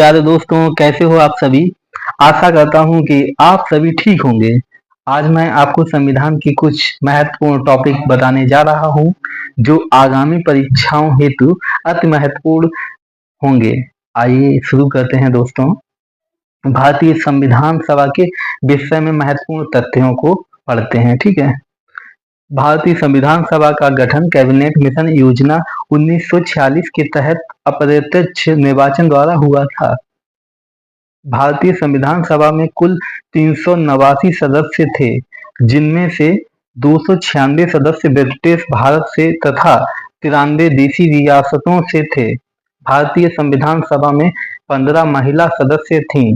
प्यारे दोस्तों, कैसे हो आप सभी। आशा करता हूँ कि आप सभी ठीक होंगे। आज मैं आपको संविधान की कुछ महत्वपूर्ण टॉपिक बताने जा रहा हूँ जो आगामी परीक्षाओं हेतु अति महत्वपूर्ण होंगे। आइए शुरू करते हैं दोस्तों। भारतीय संविधान सभा के विषय में महत्वपूर्ण तथ्यों को पढ़ते हैं। ठीक है। भारतीय संविधान सभा का गठन कैबिनेट मिशन योजना 1946 के तहत अप्रत्यक्ष निर्वाचन द्वारा हुआ था। भारतीय संविधान सभा में कुल 389 सदस्य थे, जिनमें से 296 सदस्य ब्रिटिश भारत से तथा 93 देशी रियासतों से थे। भारतीय संविधान सभा में 15 महिला सदस्य थीं।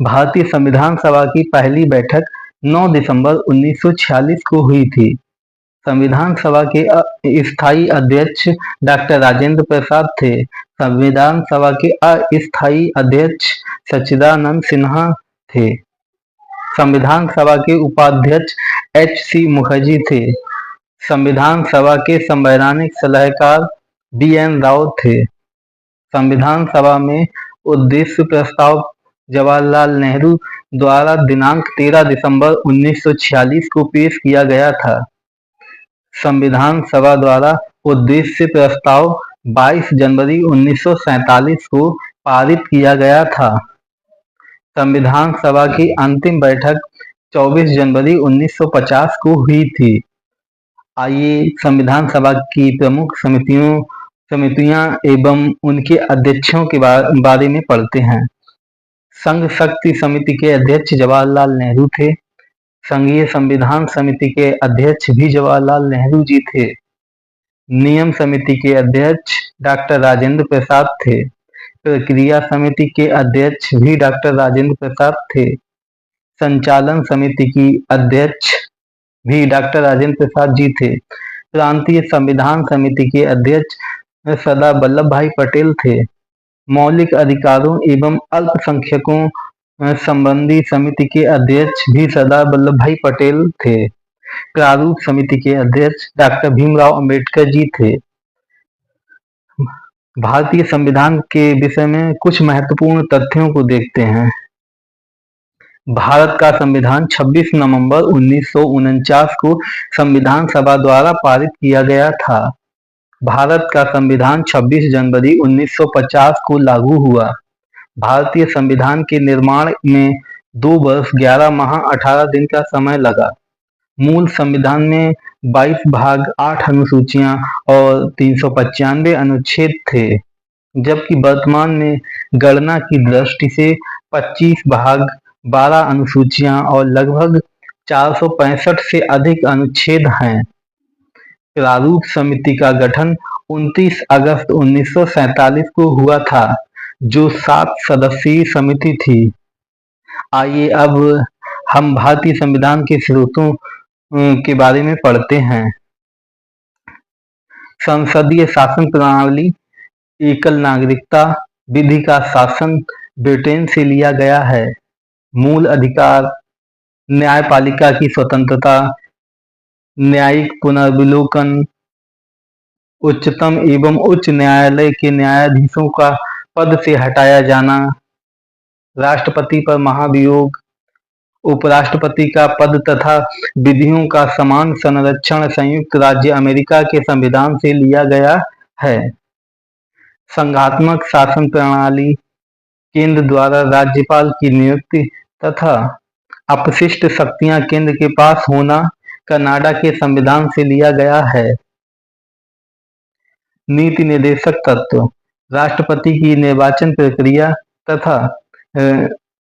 भारतीय संविधान सभा की पहली बैठक 9 दिसंबर 1946 को हुई थी। संविधान सभा के स्थायी अध्यक्ष डॉक्टर राजेंद्र प्रसाद थे। संविधान सभा के अस्थायी अध्यक्ष सच्चिदानंद सिन्हा थे। संविधान सभा के उपाध्यक्ष एच.सी. मुखर्जी थे। संविधान सभा के संवैधानिक सलाहकार बी.एन. राव थे। संविधान सभा में उद्देश्य प्रस्ताव जवाहरलाल नेहरू द्वारा दिनांक 13 दिसंबर 1946 को पेश किया गया था। संविधान सभा द्वारा उद्देश्य प्रस्ताव 22 जनवरी 1947 को पारित किया गया था। संविधान सभा की अंतिम बैठक 24 जनवरी 1950 को हुई थी। आइए संविधान सभा की प्रमुख समितियां एवं उनके अध्यक्षों के बारे में पढ़ते हैं। संघ शक्ति समिति के अध्यक्ष जवाहरलाल नेहरू थे। संघीय संविधान समिति के अध्यक्ष भी जवाहरलाल नेहरू जी थे। नियम समिति के अध्यक्ष डॉक्टर राजेंद्र प्रसाद थे। प्रक्रिया समिति के अध्यक्ष भी डॉक्टर राजेंद्र प्रसाद थे। संचालन समिति की अध्यक्ष भी डॉक्टर राजेंद्र प्रसाद जी थे। प्रांतीय संविधान समिति के अध्यक्ष सरदार वल्लभ भाई पटेल थे। मौलिक अधिकारों एवं अल्पसंख्यकों संबंधी समिति के अध्यक्ष भी सरदार वल्लभ भाई पटेल थे। प्रारूप समिति के अध्यक्ष डॉक्टर भीमराव अंबेडकर जी थे। भारतीय संविधान के विषय में कुछ महत्वपूर्ण तथ्यों को देखते हैं। भारत का संविधान 26 नवंबर 1949 को संविधान सभा द्वारा पारित किया गया था। भारत का संविधान 26 जनवरी 1950 को लागू हुआ। भारतीय संविधान के निर्माण में 2 वर्ष 11 माह 18 दिन का समय लगा। मूल संविधान में 22 भाग 8 अनुसूचियां और 395 अनुच्छेद थे, जबकि वर्तमान में गणना की दृष्टि से 25 भाग 12 अनुसूचियां और लगभग 465 से अधिक अनुच्छेद हैं। प्रारूप समिति का गठन 29 अगस्त 1947 को हुआ था, जो 7 सदस्यीय समिति थी। आइए अब हम भारतीय संविधान के स्रोतों के बारे में पढ़ते हैं। संसदीय शासन प्रणाली, एकल नागरिकता, विधि का शासन ब्रिटेन से लिया गया है। मूल अधिकार, न्यायपालिका की स्वतंत्रता, न्यायिक पुनर्विलोकन, उच्चतम एवं उच्च न्यायालय के न्यायाधीशों का पद से हटाया जाना, राष्ट्रपति पर महाभियोग, उपराष्ट्रपति का पद तथा विधियों का समान संरक्षण संयुक्त राज्य अमेरिका के संविधान से लिया गया है। संघात्मक शासन प्रणाली, केंद्र द्वारा राज्यपाल की नियुक्ति तथा अपशिष्ट शक्तियां केंद्र के पास होना कनाडा के संविधान से लिया गया है। नीति निर्देशक तत्व, राष्ट्रपति की निर्वाचन प्रक्रिया तथा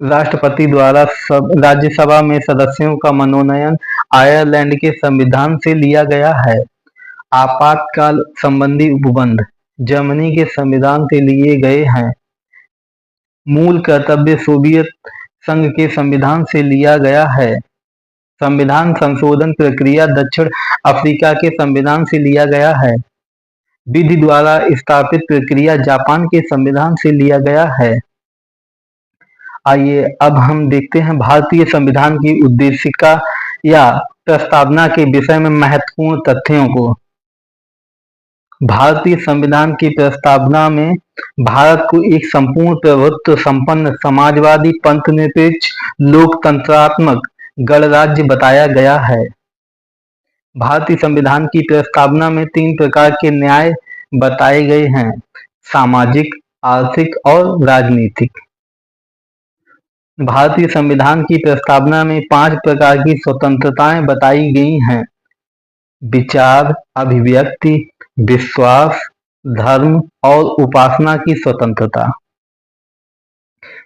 राष्ट्रपति द्वारा राज्यसभा में सदस्यों का मनोनयन आयरलैंड के संविधान से लिया गया है। आपातकाल संबंधी उपबंध जर्मनी के संविधान से लिए गए हैं। मूल कर्तव्य सोवियत संघ के संविधान से लिया गया है। संविधान संशोधन प्रक्रिया दक्षिण अफ्रीका के संविधान से लिया गया है। विधि द्वारा स्थापित प्रक्रिया जापान के संविधान से लिया गया है। आइए अब हम देखते हैं भारतीय संविधान की उद्देशिका या प्रस्तावना के विषय में महत्वपूर्ण तथ्यों को। भारतीय संविधान की प्रस्तावना में भारत को एक संपूर्ण प्रभुत्व संपन्न समाजवादी पंथनिरपेक्ष लोकतंत्रात्मक गणराज्य बताया गया है। भारतीय संविधान की प्रस्तावना में 3 प्रकार के न्याय बताए गए हैं: सामाजिक, आर्थिक और राजनीतिक। भारतीय संविधान की प्रस्तावना में 5 प्रकार की स्वतंत्रताएं बताई गई हैं: विचार, अभिव्यक्ति, विश्वास, धर्म और उपासना की स्वतंत्रता।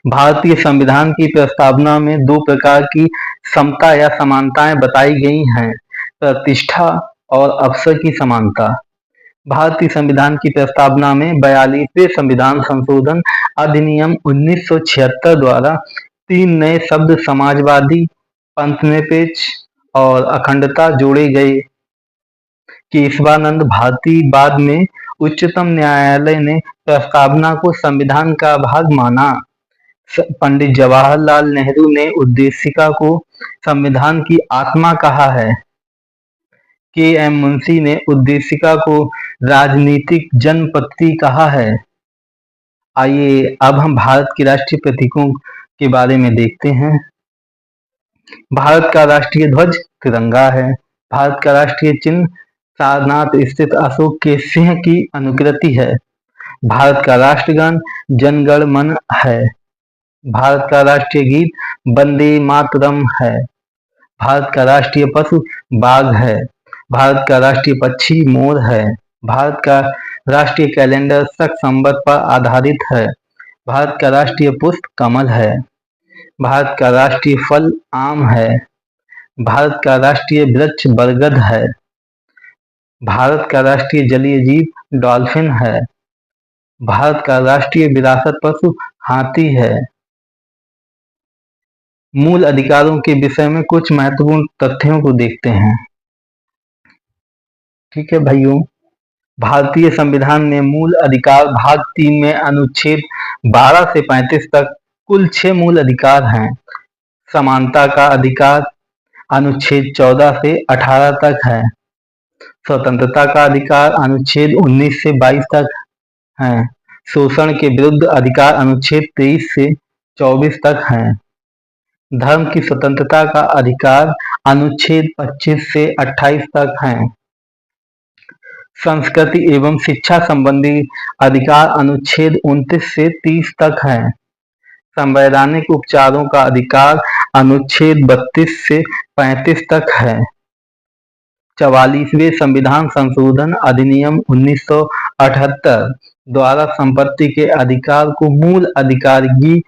भारतीय संविधान की प्रस्तावना में 2 प्रकार की समता या समानताएं बताई गई हैं: प्रतिष्ठा और अवसर की समानता। भारतीय संविधान की प्रस्तावना में 42वें संविधान संशोधन अधिनियम 1976 द्वारा 3 नए शब्द समाजवादी, पंथनिरपेक्ष और अखंडता जोड़े गए। केशवानंद भारती बाद में उच्चतम न्यायालय ने प्रस्तावना को संविधान का भाग माना। पंडित जवाहरलाल नेहरू ने उद्देशिका को संविधान की आत्मा कहा है। के.एम. मुंशी ने उद्देशिका को राजनीतिक जन्मपत्री कहा है। आइए अब हम भारत के राष्ट्रीय प्रतीकों के बारे में देखते हैं। भारत का राष्ट्रीय ध्वज तिरंगा है। भारत का राष्ट्रीय चिन्ह सारनाथ स्थित अशोक के सिंह की अनुकृति है। भारत का राष्ट्रगान जन गण मन है। भारत का राष्ट्रीय गीत वंदे मातरम है। भारत का राष्ट्रीय पशु बाघ है। भारत का राष्ट्रीय पक्षी मोर है। भारत का राष्ट्रीय कैलेंडर शक संवत पर आधारित है। भारत का राष्ट्रीय पुष्प कमल है। भारत का राष्ट्रीय फल आम है। भारत का राष्ट्रीय वृक्ष बरगद है। भारत का राष्ट्रीय जलीय जीव डॉल्फिन है। भारत का राष्ट्रीय विरासत पशु हाथी है। मूल अधिकारों के विषय में कुछ महत्वपूर्ण तथ्यों को देखते हैं। ठीक है भाइयों, भारतीय संविधान में मूल अधिकार भाग 3 में अनुच्छेद 12 से 35 तक कुल 6 मूल अधिकार हैं। समानता का अधिकार अनुच्छेद 14 से 18 तक है। स्वतंत्रता का अधिकार अनुच्छेद 19 से 22 तक है। शोषण के विरुद्ध अधिकार अनुच्छेद 23 से 24 तक है। धर्म की स्वतंत्रता का अधिकार अनुच्छेद 25 से 28 तक है। संस्कृति एवं शिक्षा संबंधी अधिकार अनुच्छेद 29 से 30 तक है। संवैधानिक उपचारों का अधिकार अनुच्छेद 32 से 35 तक है। 44वें संविधान संशोधन अधिनियम 1978 द्वारा संपत्ति के अधिकार को मूल अधिकार की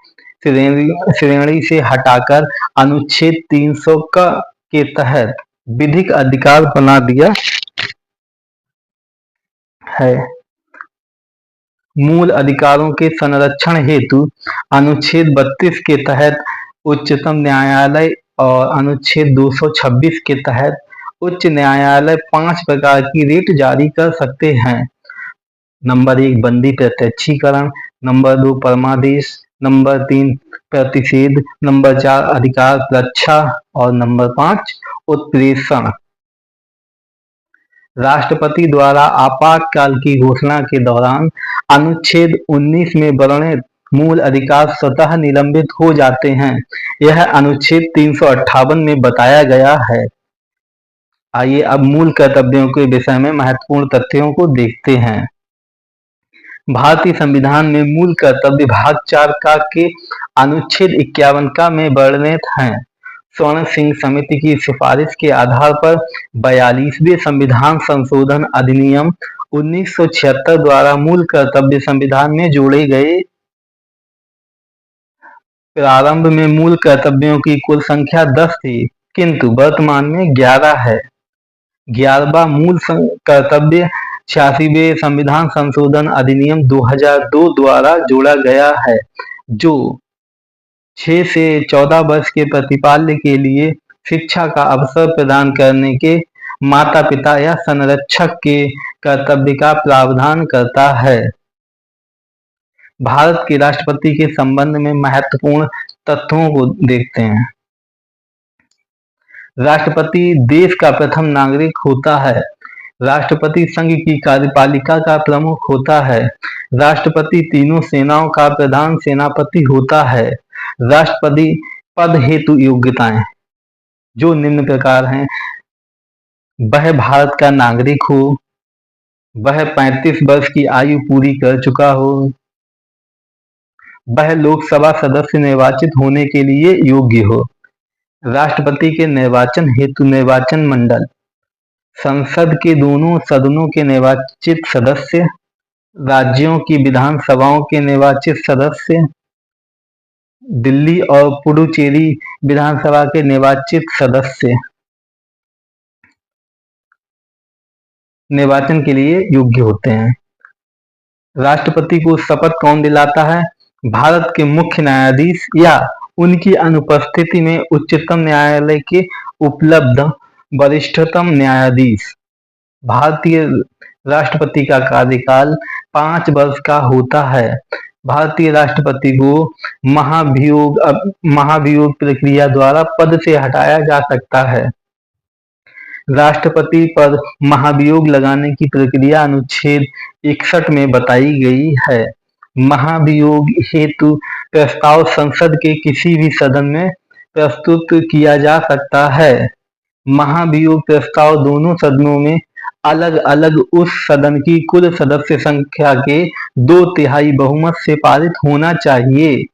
श्रेणी से हटाकर अनुच्छेद 300 के तहत विधिक अधिकार बना दिया है। मूल अधिकारों के संरक्षण हेतु अनुच्छेद 32 के तहत उच्चतम न्यायालय और अनुच्छेद 226 के तहत उच्च न्यायालय 5 प्रकार की रिट जारी कर सकते हैं। नंबर 1 बंदी प्रत्यक्षीकरण, नंबर 2 परमादेश, नंबर 3 प्रतिषेध, नंबर 4 अधिकार रक्षा और नंबर 5 उत्प्रेषण। राष्ट्रपति द्वारा आपातकाल की घोषणा के दौरान अनुच्छेद 19 में वर्णित मूल अधिकार स्वतः निलंबित हो जाते हैं। यह अनुच्छेद 358 में बताया गया है। आइए अब मूल कर्तव्यों के विषय में महत्वपूर्ण तथ्यों को देखते हैं। भारतीय संविधान में मूल कर्तव्य भाग 4 का के अनुच्छेद 51 का में वर्णित हैं। स्वर्ण सिंह समिति की सिफारिश के आधार पर 42वें संविधान संशोधन अधिनियम 1976 द्वारा मूल कर्तव्य संविधान में जोड़े गए। प्रारंभ में मूल कर्तव्यों की कुल संख्या 10 थी, किंतु वर्तमान में 11 है। 11वां मूल कर्तव्य 86वें संविधान संशोधन अधिनियम 2002 द्वारा जोड़ा गया है, जो 6 से 14 वर्ष के प्रतिपाल्य के लिए शिक्षा का अवसर प्रदान करने के माता पिता या संरक्षक के कर्तव्य का प्रावधान करता है। भारत के राष्ट्रपति के संबंध में महत्वपूर्ण तथ्यों को देखते हैं। राष्ट्रपति देश का प्रथम नागरिक होता है। राष्ट्रपति संघ की कार्यपालिका का प्रमुख होता है। राष्ट्रपति तीनों सेनाओं का प्रधान सेनापति होता है। राष्ट्रपति पद हेतु योग्यताएं जो निम्न प्रकार हैं। वह भारत का नागरिक हो, वह 35 वर्ष की आयु पूरी कर चुका हो, वह लोकसभा सदस्य निर्वाचित होने के लिए योग्य हो। राष्ट्रपति के निर्वाचन हेतु निर्वाचन मंडल, संसद के दोनों सदनों के निर्वाचित सदस्य, राज्यों की विधानसभाओं के निर्वाचित सदस्य, दिल्ली और पुडुचेरी विधानसभा के निर्वाचित सदस्य निर्वाचन के लिए योग्य होते हैं। राष्ट्रपति को शपथ कौन दिलाता है? भारत के मुख्य न्यायाधीश या उनकी अनुपस्थिति में उच्चतम न्यायालय के उपलब्ध वरिष्ठतम न्यायाधीश। भारतीय राष्ट्रपति का कार्यकाल 5 वर्ष का होता है। भारतीय राष्ट्रपति को महाभियोग प्रक्रिया द्वारा पद से हटाया जा सकता है। राष्ट्रपति पर महाभियोग लगाने की प्रक्रिया अनुच्छेद 61 में बताई गई है। महाभियोग हेतु प्रस्ताव संसद के किसी भी सदन में प्रस्तुत किया जा सकता है। महाभियोग प्रस्ताव दोनों सदनों में अलग अलग उस सदन की कुल सदस्य संख्या के 2/3 बहुमत से पारित होना चाहिए।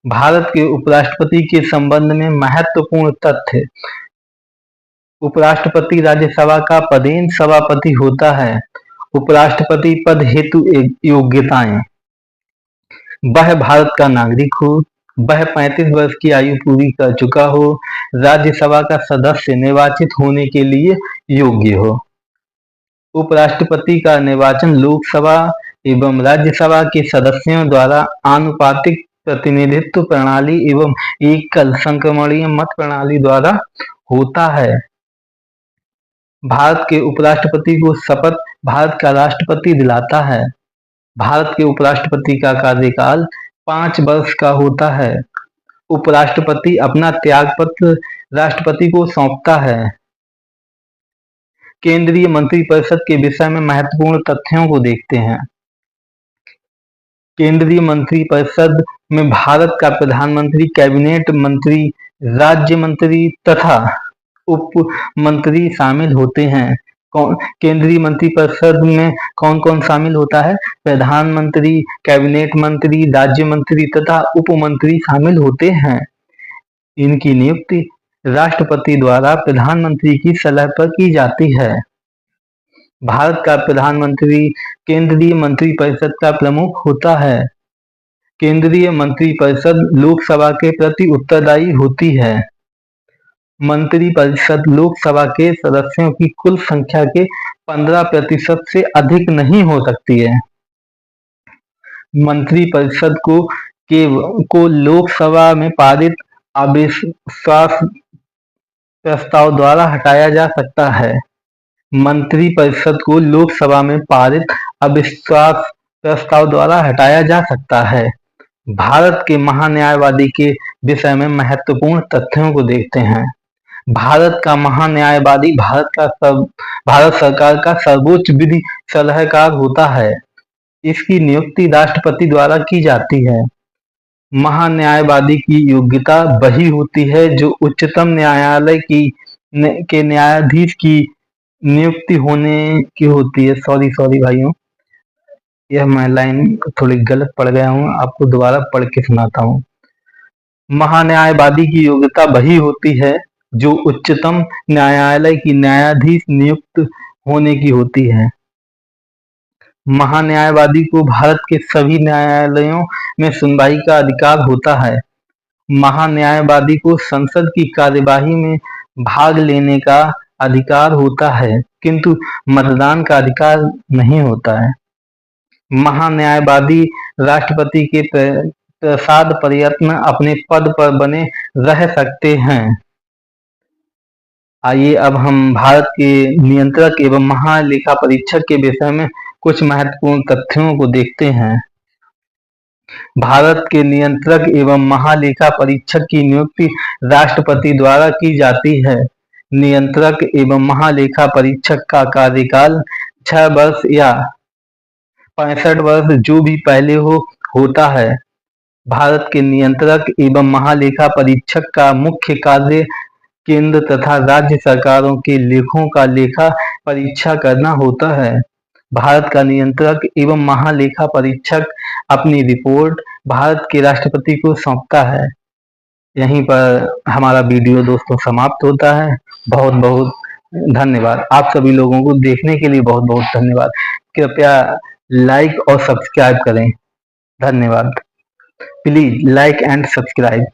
भारत के उपराष्ट्रपति के संबंध में महत्वपूर्ण तथ्य। उपराष्ट्रपति राज्यसभा का पदेन सभापति होता है। उपराष्ट्रपति पद हेतु योग्यताएं। वह भारत का नागरिक हो, वह 35 वर्ष की आयु पूरी कर चुका हो, राज्यसभा का सदस्य निर्वाचित होने के लिए योग्य हो। उपराष्ट्रपति का निर्वाचन लोकसभा एवं राज्यसभा के सदस्यों द्वारा आनुपातिक प्रतिनिधित्व प्रणाली एवं एकल संक्रमणीय मत प्रणाली द्वारा होता है। भारत के उपराष्ट्रपति को शपथ भारत का राष्ट्रपति दिलाता है। भारत के उपराष्ट्रपति का कार्यकाल 5 वर्ष का होता है। उपराष्ट्रपति अपना त्यागपत्र राष्ट्रपति को सौंपता है। केंद्रीय मंत्रिपरिषद के विषय में महत्वपूर्ण तथ्यों को देखते हैं। केंद्रीय मंत्रिपरिषद में भारत का प्रधानमंत्री, कैबिनेट मंत्री, राज्य मंत्री तथा उप मंत्री शामिल होते हैं। केंद्रीय मंत्रिपरिषद में कौन कौन शामिल होता है? प्रधानमंत्री, कैबिनेट मंत्री, राज्य मंत्री तथा उप मंत्री शामिल होते हैं। इनकी नियुक्ति राष्ट्रपति द्वारा प्रधानमंत्री की सलाह पर की जाती है। भारत का प्रधानमंत्री केंद्रीय मंत्रिपरिषद का प्रमुख होता है। केंद्रीय मंत्रिपरिषद लोकसभा के प्रति उत्तरदायी होती है। मंत्रिपरिषद लोकसभा के सदस्यों की कुल संख्या के 15% से अधिक नहीं हो सकती है। मंत्रिपरिषद को लोकसभा में पारित अविश्वास प्रस्ताव द्वारा हटाया जा सकता है। मंत्रिपरिषद को लोकसभा में पारित अविश्वास प्रस्ताव द्वारा हटाया जा सकता है। भारत के महान्यायवादी के विषय में महत्वपूर्ण तथ्यों को देखते हैं। भारत का महान्यायवादी भारत सरकार का सर्वोच्च विधि सलाहकार होता है। इसकी नियुक्ति राष्ट्रपति द्वारा की जाती है। महान्यायवादी की योग्यता वही होती है जो उच्चतम न्यायालय के न्यायाधीश की नियुक्ति होने की होती है। सॉरी भाइयों, यह मैं लाइन थोड़ी गलत पढ़ गया हूँ, आपको दोबारा पढ़ के सुनाता हूँ। महान्यायवादी की योग्यता वही होती है जो उच्चतम न्यायालय की न्यायाधीश नियुक्त होने की होती है। महान्यायवादी को भारत के सभी न्यायालयों में सुनवाई का अधिकार होता है। महान्यायवादी को संसद की कार्यवाही में भाग लेने का अधिकार होता है, किंतु मतदान का अधिकार नहीं होता है। महान्यायवादी राष्ट्रपति के प्रसाद प्रयत्न अपने पद पर बने रह सकते हैं। आइए अब हम भारत के नियंत्रक एवं महालेखा परीक्षक के विषय में कुछ महत्वपूर्ण तथ्यों को देखते हैं। भारत के नियंत्रक एवं महालेखा परीक्षक की नियुक्ति राष्ट्रपति द्वारा की जाती है। नियंत्रक एवं महालेखा परीक्षक का कार्यकाल 6 वर्ष या 65 वर्ष जो भी पहले होता है। भारत के नियंत्रक एवं महालेखा परीक्षक का मुख्य कार्य केंद्र तथा राज्य सरकारों के लेखों का लेखा परीक्षा करना होता है। भारत का नियंत्रक एवं महालेखा परीक्षक अपनी रिपोर्ट भारत के राष्ट्रपति को सौंपता है। यहीं पर हमारा वीडियो दोस्तों समाप्त होता है। बहुत बहुत धन्यवाद। आप सभी लोगों को देखने के लिए बहुत बहुत धन्यवाद। कृपया लाइक और सब्सक्राइब करें। धन्यवाद। Please like and subscribe.